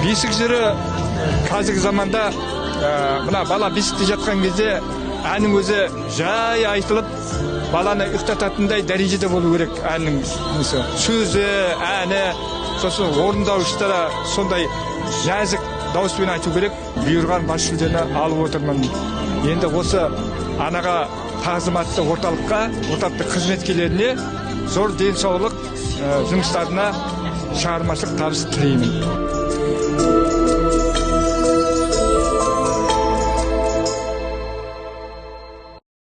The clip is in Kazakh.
Бесік жыры қазіргі заманда мына бала бесікте жатқан кезде әннің өзі жай айтылып, баланы ұйықтататындай дәрежеде болу керек. Әннің сөзі, әні, сосын орындаушылары сондай нәзік дауыспен айту керек. Бұйырған бас жүлдені алып отырмын. Енді осы анаға тағзым атты орталықтың қызметкерлеріне зор денсаулық, жұмыстарына шығармашылық табыс тілеймін.